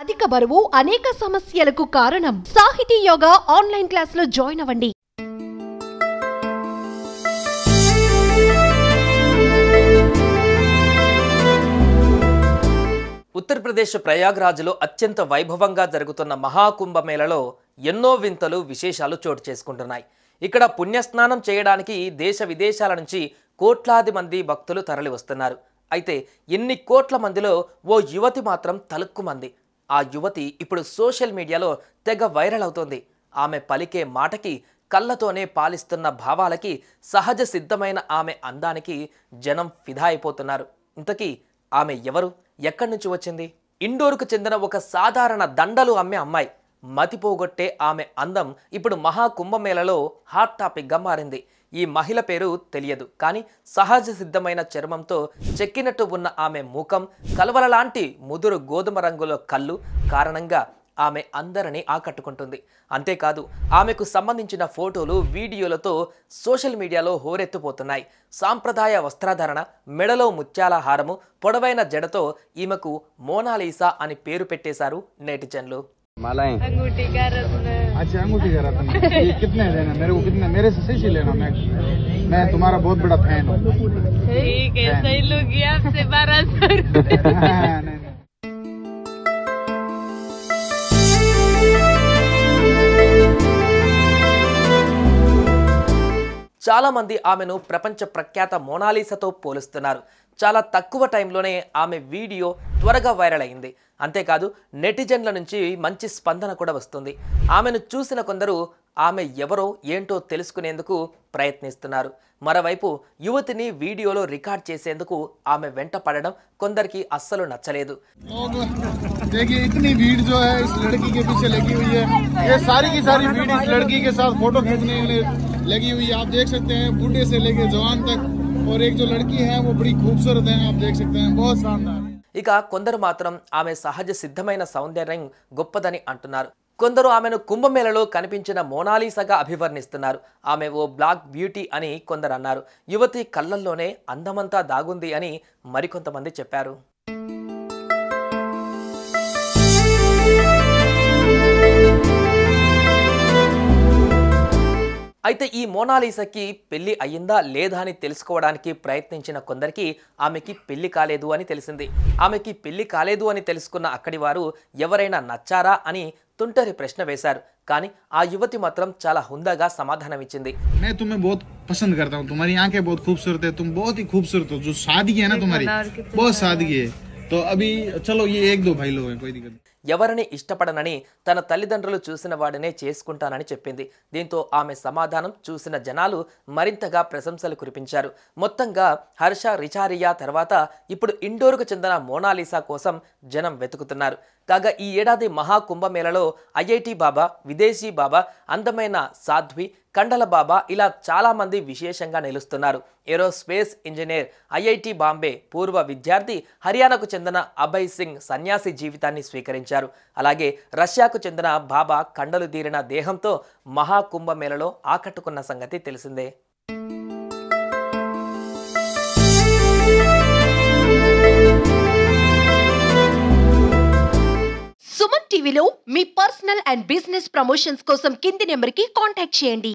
అధిక బరువు అనేక సమస్యలకు కారణం. సాహితీ యోగా ఆన్లైన్ క్లాసులో జాయిన్ అవ్వండి. ఉత్తరప్రదేశ్ ప్రయాగ్రాజ్లో అత్యంత వైభవంగా జరుగుతున్న మహాకుంభమేళలో ఎన్నో వింతలు విశేషాలు చోటు చేసుకుంటున్నాయి. ఇక్కడ పుణ్యస్నానం చేయడానికి దేశ విదేశాల నుంచి కోట్లాది మంది భక్తులు తరలి వస్తున్నారు. అయితే ఎన్ని కోట్ల మందిలో ఓ యువతి మాత్రం తలుక్కుమంది. ఆ యువతి ఇప్పుడు సోషల్ మీడియాలో తెగ వైరల్ అవుతోంది. ఆమె పలికే మాటకి, కళ్ళతోనే పాలిస్తున్న భావాలకి, సహజ సిద్ధమైన ఆమె అందానికి జనం ఫిదా అయిపోతున్నారు. ఇంతకీ ఆమె ఎవరు, ఎక్కడి నుంచి వచ్చింది? ఇండోర్కు చెందిన ఒక సాధారణ దండలు అమ్మే అమ్మాయి. మతిపోగొట్టే ఆమె అందం ఇప్పుడు మహాకుంభమేళలో హాట్ టాపిక్గా మారింది. ఈ మహిళ పేరు తెలియదు, కానీ సహజ సిద్ధమైన చర్మంతో చెక్కినట్టు ఉన్న ఆమె ముఖం, కలవలలాంటి ముదురు గోధుమ రంగులో కళ్ళు కారణంగా ఆమె అందరినీ ఆకట్టుకుంటుంది. అంతేకాదు, ఆమెకు సంబంధించిన ఫోటోలు, వీడియోలతో సోషల్ మీడియాలో హోరెత్తిపోతున్నాయి. సాంప్రదాయ వస్త్రధారణ, మెడలో ముత్యాల హారము, పొడవైన జడతో ఈమెకు మోనాలీసా అని పేరు పెట్టేశారు నెటిజన్లు. अंगूठी का रत्न। अच्छा, अंगूठी का रत्न। ये कितने देना मेरे को? कितने मेरे से सही लेना? मैं तुम्हारा बहुत बड़ा फैन हूँ। ठीक है, सही लोगी आपसे 1200 रुपए। చాలా మంది ఆమెను ప్రపంచ ప్రఖ్యాత మోనాలీసాతో పోలుస్తున్నారు. చాలా తక్కువ టైంలోనే ఆమె వీడియో త్వరగా వైరల్ అయింది. అంతేకాదు, నెటిజన్ల నుంచి మంచి స్పందన కూడా వస్తుంది. ఆమెను చూసిన కొందరు ఆమె ఎవరో ఏంటో తెలుసుకునేందుకు ప్రయత్నిస్తున్నారు. మరోవైపు యువతిని వీడియోలో రికార్డ్ చేసేందుకు ఆమె వెంట పడడం కొందరికి అస్సలు నచ్చలేదు. देखिए, इतनी भीड़ जो है इस लड़की के पीछे लगी हुई है। ये सारी की सारी भीड़ इस लड़की के साथ फोटो खींचने के लिए लगी हुई है। आप देख सकते हैं, बूढ़े से लेके जवान तक। और एक जो लड़की है वो बड़ी खूबसूरत है, आप देख सकते हैं, बहुत शानदार। ఇక కొందరు మాత్రం ఆమె సహజ సిద్ధమైన సౌందర్యం గొప్పదని అంటున్నారు. కొందరు ఆమెను కుంభమేళలో కనిపించిన మోనాలీసాగా అభివర్ణిస్తున్నారు. ఆమె ఓ బ్లాక్ బ్యూటీ అని కొందరు అన్నారు. యువతి కళ్ళల్లోనే అందమంతా దాగుంది అని మరికొంతమంది చెప్పారు. అయితే ఈ మోనాలీసాకి పెళ్లి అయ్యిందా లేదా అని తెలుసుకోవడానికి ప్రయత్నించిన కొందరికి ఆమెకి పెళ్లి కాలేదు అని తెలిసింది. ఆమెకి పెళ్లి కాలేదు అని తెలుసుకున్న అక్కడి వారు ఎవరైనా నచ్చారా అని తుంటరి ప్రశ్న వేశారు. కానీ ఆ యువతి మాత్రం చాలా హుందాగా సమాధానమిచ్చింది. मैं तुम्हें बहुत पसंद करता हूँ, तुम्हारी आंखें बहुत खूबसूरत है, तुम बहुत ही खूबसूरत हो। जो सादगी है ना तुम्हारी, बहुत सादगी है। तो अभी चलो ये एक दो भाई लोग हैं, कोई दिक्कत नहीं। ఎవరిని ఇష్టపడనని తన తల్లిదండ్రులు చూసిన వాడినే చేసుకుంటానని చెప్పింది. దీంతో ఆమె సమాధానం చూసిన జనాలు మరింతగా ప్రశంసలు కురిపించారు. మొత్తంగా హర్ష రిచారియా తర్వాత ఇప్పుడు ఇండోర్కు చెందిన మోనాలీసా కోసం జనం వెతుకుతున్నారు. కాగా ఈ ఏడాది మహాకుంభమేళలో ఐఐటి బాబా, విదేశీ బాబా, అందమైన సాధ్వి, కండల బాబా ఇలా చాలా మంది విశేషంగా నిలుస్తున్నారు. ఏరోస్పేస్ ఇంజనీర్, ఐఐటి బాంబే పూర్వ విద్యార్థి, హర్యానాకు చెందిన అభయ్ సింగ్ సన్యాసి జీవితాన్ని స్వీకరించారు. అలాగే రష్యాకు చెందిన బాబా కండలు తీరిన దేహంతో మహాకుంభమేళలో ఆకట్టుకున్న సంగతి తెలిసిందే. సుమన్ టీవీలో మీ పర్సనల్ అండ్ బిజినెస్ ప్రమోషన్స్ కోసం కింది నెంబర్కి కాంటాక్ట్ చేయండి.